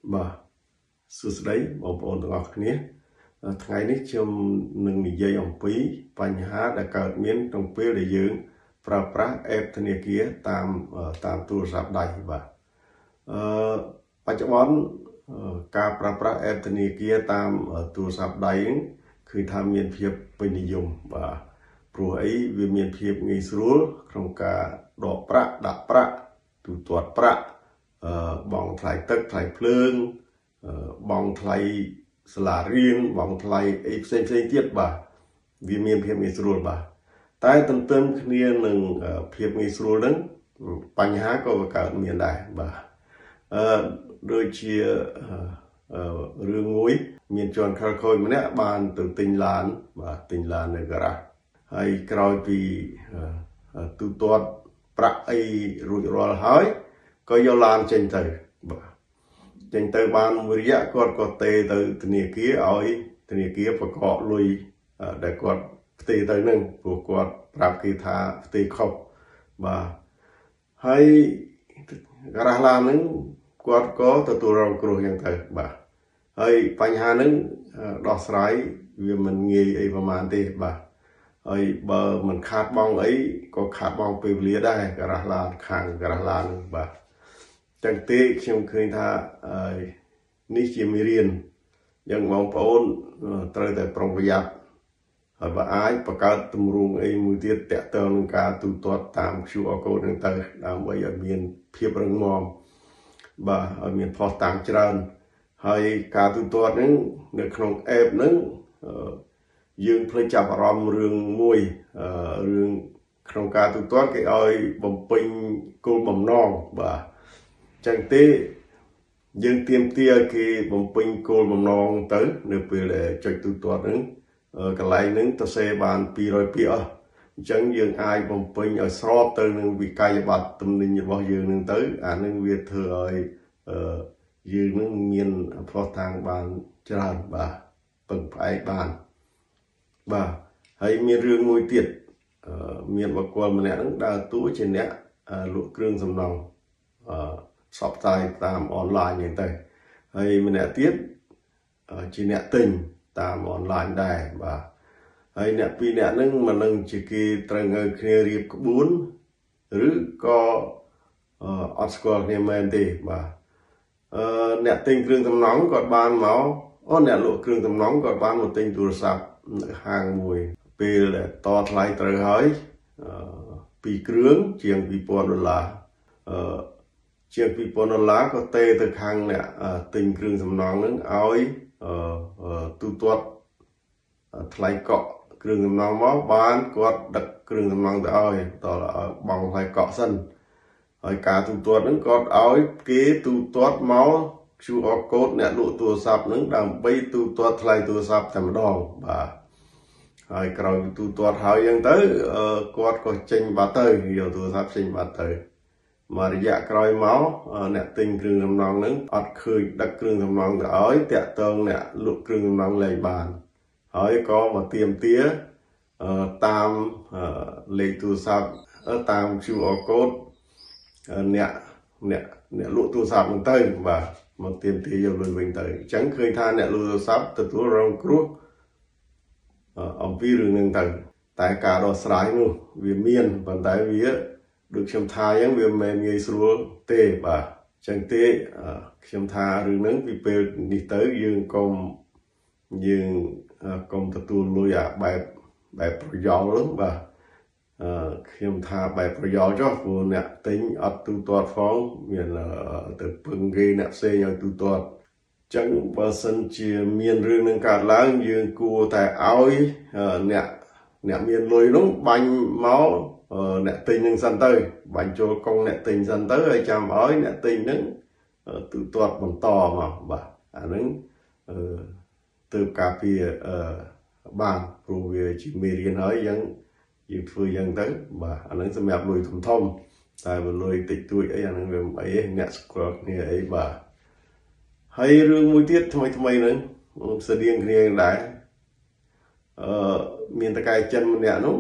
Bà sư đấy bóng ổn từng ngọc nhéថ្ងៃនេះខ្ញុំនឹងនិយាយអំពីបញ្ហាដែលកើតមានក្នុងពេលដែលយើងប្រើប្រាស់ app ធនាគារតាមទូរស័ព្ទដៃបាទបច្ចុប្បន្នការប្រើប្រាស់ app ធនាគារតាមទូរស័ព្ទដៃគឺថាមានភាពពេញនិយមបាទព្រោះអីវាមានភាពងាយស្រួលក្នុងការដកប្រាក់ដាក់ប្រាក់ទូទាត់ប្រាក់បង់ថ្លៃទឹកថ្លៃភ្លើងបង់ថ្លៃសាលារៀនបង់ថ្លៃអីផ្សេងទៀតបាទវាមានភាពងាយស្រួលបាទតែទន្ទឹមគ្នានឹងភាពងាយស្រួលហ្នឹងបញ្ហាក៏កើតមានដែរបាទដូចជារឿងមួយមានជនខិលខូចម្នាក់បានទៅទិញឡានបាទទិញឡាននៅការ៉ាសហើយក្រោយពីទូទាត់ប្រាក់អីរួចរាល់ហើយក៏យកឡានចេញទៅបាទចេញទៅបានមួយរយៈគាត់ក៏ទេទៅធនាគារឲ្យធនាគារប្រកបលុយដែលគាត់ផ្ទេរទៅនឹងព្រោះគាត់ប្រាប់គេថាផ្ទេរខុសបាទហើយការ៉ាសឡានហ្នឹងគាត់ក៏ទទួលរងគ្រោះយ៉ាងទៅបាទហើយបញ្ហាហ្នឹងដោះស្រាយវាមិនងាយអីប្រហែលទេបាទហើយបើមិនខាតបង់អីក៏ខាតបង់ពេលវេលាដែរការ៉ាសឡានខាងការ៉ាសឡានបាទចឹងទេខ្ញុំឃើញថានេះជាមេរៀនយ៉ាងបងប្អូនត្រូវតែប្រុងប្រយ័ត្នហើយបើអាចបង្កើតទម្រង់អីមួយទៀតតាក់ទងនឹងការទូទាត់តាម QR code ហ្នឹងទៅដើម្បីឲ្យមានភាពរឹងមាំបាទឲ្យមានផុសតាំងច្រើនហើយការទូទាត់ហ្នឹងនៅក្នុង app ហ្នឹងយើងភ្លេចចាប់អារម្មណ៍រឿងមួយរឿងក្នុងការទូទាត់គេឲ្យបំពេញគោលបំណងបាទចឹងទេយើងទាមទារឲ្យគេបំពេញគោលបំណងទៅនៅពេលដែលចុចទូទាត់ហ្នឹងកន្លែងហ្នឹងទៅសេបាន200ពាក្យអស់អញ្ចឹងយើងអាចបំពេញឲ្យស្របទៅនឹងវិក័យប័ត្រទំនិញរបស់យើងហ្នឹងទៅអាហ្នឹងវាធ្វើឲ្យយើងហ្នឹងមានផ្លោះតាំងបានច្រើនបាទពឹងផ្អែកបានបាទហើយមានរឿងមួយទៀតមានបុគ្គលម្នាក់ហ្នឹងដើរតួជាអ្នកលក់គ្រឿងសំណង់ផ្សព្វផ្សាយតាមអនឡាញហ្នឹងទៅហើយម្នាក់ទៀតជាអ្នកទិញតាមអនឡាញដែរបាទហើយអ្នកពីរអ្នកហ្នឹងមិននឹងជាគេត្រូវឲ្យគ្នារៀបក្បួនឬក៏អត់ស្គាល់គ្នាមែនទេបាទអ្នកទិញគ្រឿងសំណង់គាត់បានមកអ្នកលក់គ្រឿងសំណង់គាត់បានមកទិញទូរស័ព្ទនៅហាងមួយពេលដែលតថ្លៃត្រូវហើយ2គ្រឿងជាង$2,000ជាង$2,000ក៏ទេទៅខាងអ្នកទិញគ្រឿងសំណង់ហ្នឹងឲ្យទូទាត់ថ្លៃកក់គ្រឿងសំណង់មកបានគាត់ដឹកគ្រឿងសំណង់ទៅឲ្យតើបង់ថ្លៃកក់សិនហើយការទូទាត់ហ្នឹងគាត់ឲ្យគេទូទាត់មក QR code អ្នកលក់ទូរស័ព្ទហ្នឹងដើម្បីទូទាត់ថ្លៃទូរស័ព្ទតែម្ដងបាទហើយក្រោយទូទាត់ហើយអញ្ចឹងទៅគាត់ក៏ចេញបាត់ទៅយកទូរស័ព្ទចេញបាត់ទៅមករយៈក្រោយមកអ្នកទិញគ្រឿងសំណង់ហ្នឹងអត់ឃើញដឹកគ្រឿងសំណង់ទៅឲ្យតាក់ទងអ្នកលក់គ្រឿងសំណង់លែងបានហើយក៏មកទាមទារតាមលេខទូរស័ព្ទតាម QR code អ្នកលក់ទូរស័ព្ទហ្នឹងទៅបាទមកទាមទារយកលុយវិញទៅអញ្ចឹងឃើញថាអ្នកលក់ទូរស័ព្ទទទួលរងគ្រោះអំពីរឿងហ្នឹងទៅតែការដោះស្រាយនោះវាមានប៉ុន្តែវាដូចខ្ញុំថាអញ្ចឹងវាមិនមែនងាយស្រួលទេបាទអញ្ចឹងទេខ្ញុំថារឿងហ្នឹងពីពេលនេះទៅយើងកុំទទួលលុយបែបប្រយោលហ្នឹងបាទខ្ញុំថាបែបប្រយោលចុះព្រោះអ្នកទិញអត់ទូទាត់ផងមានទៅពឹងគេអ្នកផ្សេងឲ្យទូទាត់ចឹងបើសិនជាមានរឿងនឹងកើតឡើងយើងគួរតែឲ្យអ្នកមានលុយនោះបាញ់មកអ្នកទិញនឹងសិនទៅបាញ់ចូលកង់អ្នកទិញសិនទៅហើយចាំឲ្យអ្នកទិញនឹងទូទាត់បន្តមកបាទអាហ្នឹងទើបការពារបានព្រោះវាជាមេរៀនហើយយើងធ្វើយ៉ាងទៅបាទអាហ្នឹងសម្រាប់លុយធំតែបើលុយតិចតួចអីអាហ្នឹងវាមិនអីទេអ្នកស្គាល់គ្នាអីបាទហើយរឿងមួយទៀតថ្មីហ្នឹងស្តៀងគ្នាដែរមានតកែចិនម្នាក់នោះ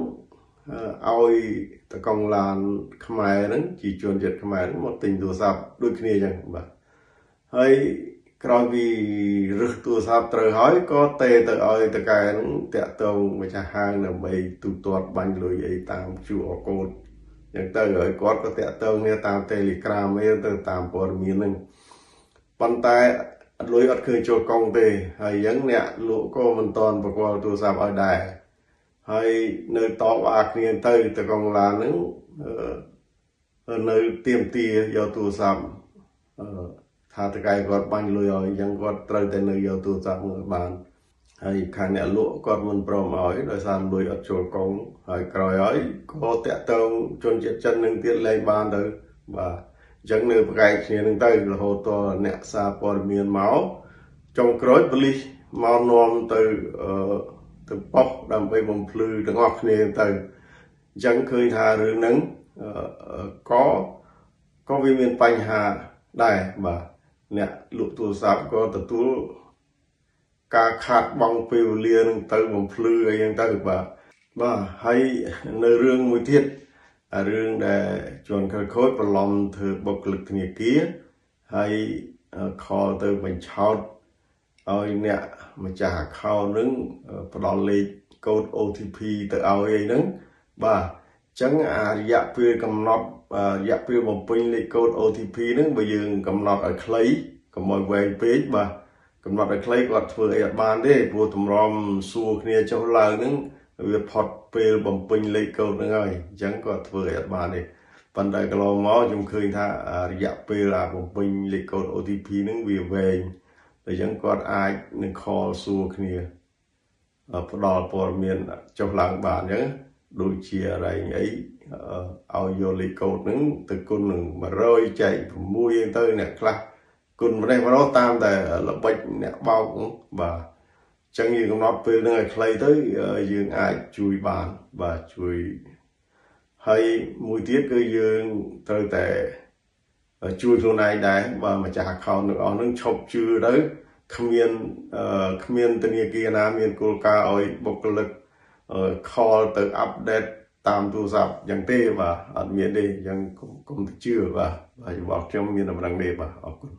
ឲ្យតកង់ឡានខ្មែរហ្នឹងជាជនជាតិខ្មែរមកទិញទូរស័ព្ទដូចគ្នាអញ្ចឹងបាទហើយ ក្រោយពីរឹសទូរស័ព្ទត្រូវហើយក៏ទេទៅឲ្យតកែនឹងតាក់ទងម្ចាស់ហាងដើម្បីទូទាត់បាញ់លុយអីតាម QR code អញ្ចឹងទៅហើយគាត់ក៏តាក់ទងគ្នាតាម Telegram ឯទៅតាមព័ត៌មានហ្នឹងប៉ុន្តែលុយអត់ឃើញចូលកុងទេហើយអញ្ចឹងអ្នកលក់ក៏មិនតន់ប្រកល់ទូរស័ព្ទឲ្យដែរហើយនៅតបអាគ្នាទៅកុងឡានហ្នឹងនៅទៀមទាយកទូរស័ព្ទថាតកែគាត់បាញ់លុយឲ្យអញ្ចឹងគាត់ត្រូវតែនៅយកទូរស័ព្ទមកបានហើយខាងអ្នកលក់គាត់មិនព្រមឲ្យដោយសារលុយអត់ចូលកុងហើយក្រោយហើយក៏តាក់ទងជនជាតិចិននឹងទៀតលែងបានទៅបាទអញ្ចឹងនៅប្រកែកគ្នានឹងទៅរហូតតអ្នកសារព័ត៌មានមកចុងក្រោយប៉ូលីសមកនាំទៅប៉ុស្តិ៍ដើម្បីបំភ្លឺទាំងអស់គ្នាទៅអញ្ចឹងឃើញថារឿងហ្នឹងក៏វាមានបញ្ហាដែរបាទអ្នកលក់ទូរស័ព្ទក៏ទទួលការខាតបង់ពេលវេលានឹងទៅបំភ្លឺអីហ្នឹងទៅបាទហើយនៅរឿងមួយទៀតរឿងដែលជនខិលខូចប្រឡំធ្វើបុគ្គលិកធនាគារហើយខលទៅបញ្ឆោតឲ្យអ្នកម្ចាស់ account នឹងផ្ដល់លេខកូដ OTP ទៅឲ្យអីហ្នឹងបាទអញ្ចឹងរយៈពេលកំណត់រយៈពេលបំពេញលេខកូដ OTP ហ្នឹងបើយើងកំណត់ឲ្យខ្លីកុំឲ្យវែងពេកបាទកំណត់ឲ្យខ្លីគាត់ធ្វើអីអត់បានទេព្រោះតម្រាំសួរគ្នាចុះឡើងហ្នឹងវាផុតពេលបំពេញលេខកូដហ្នឹងហើយអញ្ចឹងគាត់ធ្វើអីអត់បានទេប៉ុន្តែកន្លងមកខ្ញុំឃើញថារយៈពេលបំពេញលេខកូដ OTP ហ្នឹងវាវែងអញ្ចឹងគាត់អាចនឹង call សួរគ្នាផ្ដល់ព័ត៌មានចុះឡើងបានអញ្ចឹងដូចជាអីឲ្យយកលេខកូដហ្នឹងទៅគុណនឹង100ចែក6អីទៅអ្នកខ្លះគុណម្ដេចម្ដងតាមតែល្បិចអ្នកបោកបាទអញ្ចឹងយើងកំណត់ពេលហ្នឹងឲ្យខ្លីទៅយើងអាចជួយបានបាទជួយហើយមួយទៀតគឺយើងត្រូវតែជួយខ្លួនឯងដែរបើម្ចាស់ account ទាំងអស់ហ្នឹងឈប់ជឿទៅគ្មានធនាគារណាមានគោលការណ៍ឲ្យបុគ្គលិកcall ទៅ update តាមទូរស័ព្ទយ៉ាងទេបាទអត់មានទេអញ្ចឹងកុំទៅជឿបាទយោបល់ខ្ញុំមានតែប៉ុណ្្នឹងទេបាទអរគុណ